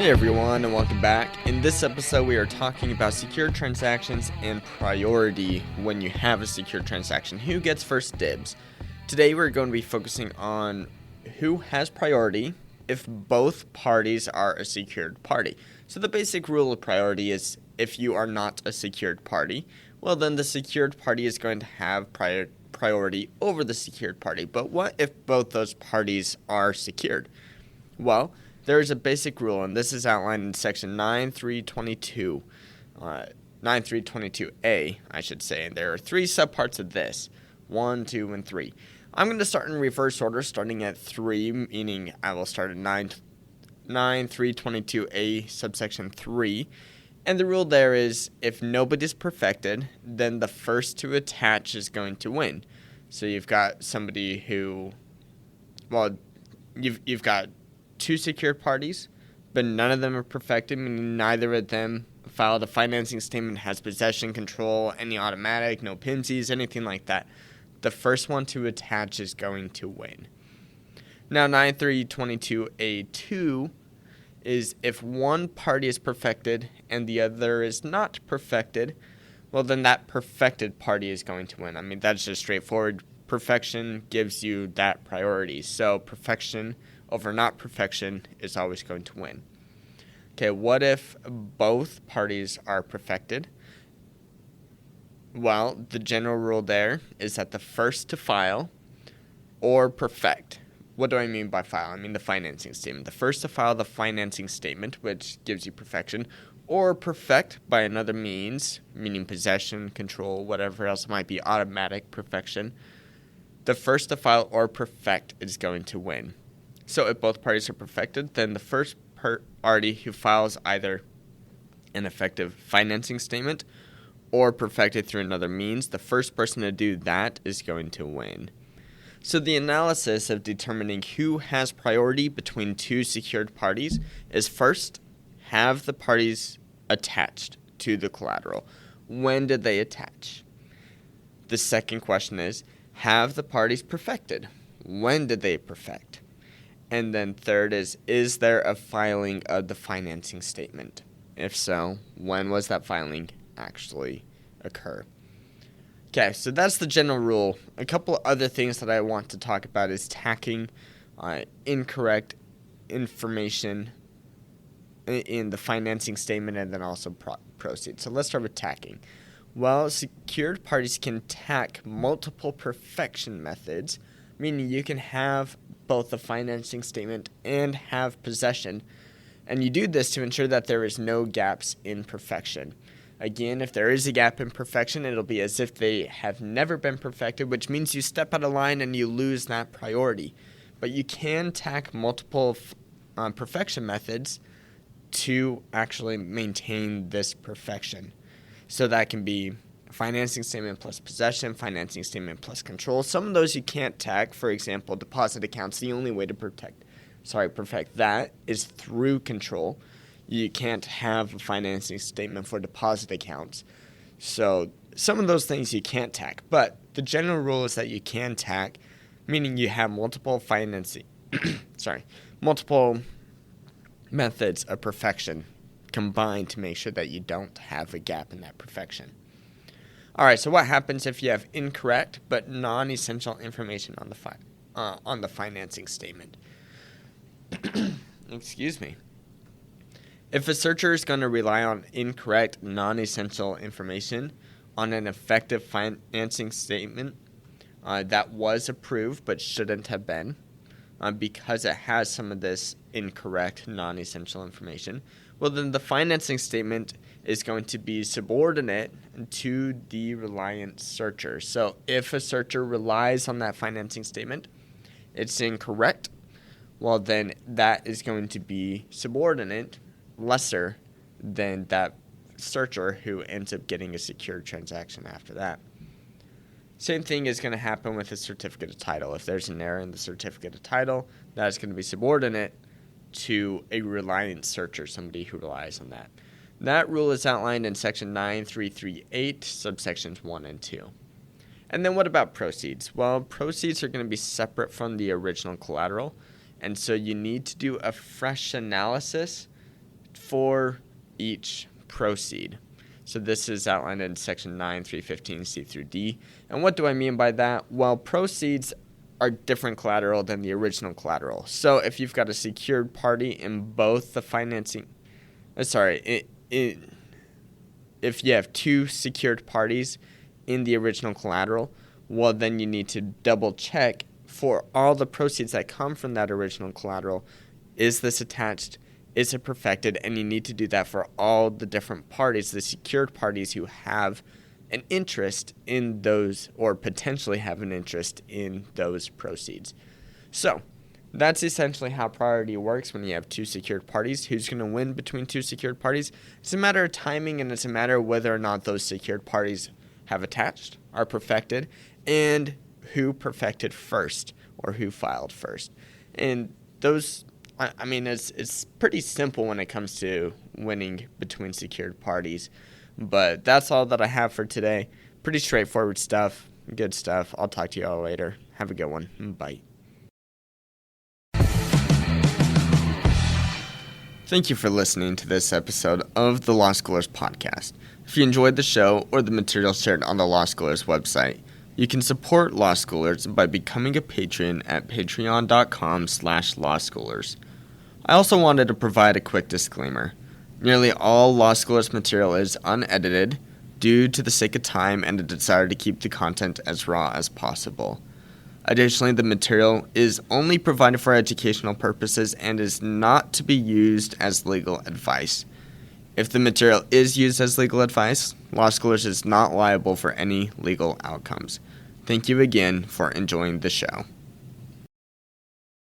Hey everyone, and welcome back. In this episode, we are talking about secure transactions and priority when you have a secure transaction. Who gets first dibs? Today, we're going to be focusing on who has priority if both parties are a secured party. So the basic rule of priority is if you are not a secured party, well then the secured party is going to have priority over the secured party. But what if both those parties are secured? Well, there is a basic rule, and this is outlined in section 9322A, I should say, and there are three subparts of this, 1, 2, and 3. I'm going to start in reverse order, starting at 3, meaning I will start at 9322A subsection 3, and the rule there is if nobody's perfected, then the first to attach is going to win. So you've got somebody who, well, you've got two secured parties, but none of them are perfected, meaning neither of them filed a financing statement, has possession control, any automatic, no PIMSs, anything like that. The first one to attach is going to win. Now, 9322A2 is if one party is perfected and the other is not perfected, well, then that perfected party is going to win. I mean, that's just straightforward. Perfection gives you that priority. So perfection over not perfection is always going to win. Okay, what if both parties are perfected? Well, the general rule there is that the first to file or perfect. What do I mean by file? I mean the financing statement. The first to file the financing statement, which gives you perfection, or perfect by another means, meaning possession, control, whatever else might be automatic perfection. The first to file or perfect is going to win. So if both parties are perfected, then the first party who files either an effective financing statement or perfected through another means, the first person to do that is going to win. So the analysis of determining who has priority between two secured parties is first, have the parties attached to the collateral. When did they attach? The second question is, have the parties perfected? When did they perfect? And then third is there a filing of the financing statement? If so, when was that filing actually occur? Okay, so that's the general rule. A couple other things that I want to talk about is tacking incorrect information in the financing statement and then also proceeds. So let's start with tacking. Well, secured parties can tack multiple perfection methods, meaning you can have both the financing statement and have possession. And you do this to ensure that there is no gaps in perfection. Again, if there is a gap in perfection, it'll be as if they have never been perfected, which means you step out of line and you lose that priority. But you can tack multiple perfection methods to actually maintain this perfection. So that can be financing statement plus possession, financing statement plus control. Some of those you can't tack. For example, deposit accounts. The only way to perfect that is through control. You can't have a financing statement for deposit accounts. So some of those things you can't tack. But the general rule is that you can tack, meaning you have multiple multiple methods of perfection combined to make sure that you don't have a gap in that perfection. All right, so what happens if you have incorrect but non-essential information on the financing statement? Excuse me. If a searcher is going to rely on incorrect, non-essential information on an effective financing statement that was approved but shouldn't have been because it has some of this incorrect, non-essential information, well, then the financing statement is going to be subordinate to the reliant searcher. So if a searcher relies on that financing statement, it's incorrect, well, then that is going to be subordinate, lesser than that searcher who ends up getting a secured transaction after that. Same thing is going to happen with a certificate of title. If there's an error in the certificate of title, that is going to be subordinate to a reliant searcher, somebody who relies on that. That rule is outlined in section 9338, subsections 1 and 2. And then what about proceeds? Well, proceeds are going to be separate from the original collateral, and so you need to do a fresh analysis for each proceed. So this is outlined in Section 9, 315, C through D. And what do I mean by that? Well, proceeds are different collateral than the original collateral. So if you've got a secured party in both the financing, if you have two secured parties in the original collateral, well, then you need to double check for all the proceeds that come from that original collateral. Is this attached? Is it perfected? And you need to do that for all the different parties, the secured parties who have an interest in those or potentially have an interest in those proceeds. So that's essentially how priority works when you have two secured parties. Who's going to win between two secured parties? It's a matter of timing, and it's a matter of whether or not those secured parties have attached, are perfected, and who perfected first or who filed first. And those, I mean, it's pretty simple when it comes to winning between secured parties. But that's all that I have for today. Pretty straightforward stuff. Good stuff. I'll talk to you all later. Have a good one. Bye. Thank you for listening to this episode of the Law Schoolers Podcast. If you enjoyed the show or the material shared on the Law Schoolers website, you can support Law Schoolers by becoming a patron at patreon.com/lawschoolers. I also wanted to provide a quick disclaimer. Nearly all Law Schoolers material is unedited due to the sake of time and a desire to keep the content as raw as possible. Additionally, the material is only provided for educational purposes and is not to be used as legal advice. If the material is used as legal advice, Law Schoolers is not liable for any legal outcomes. Thank you again for enjoying the show.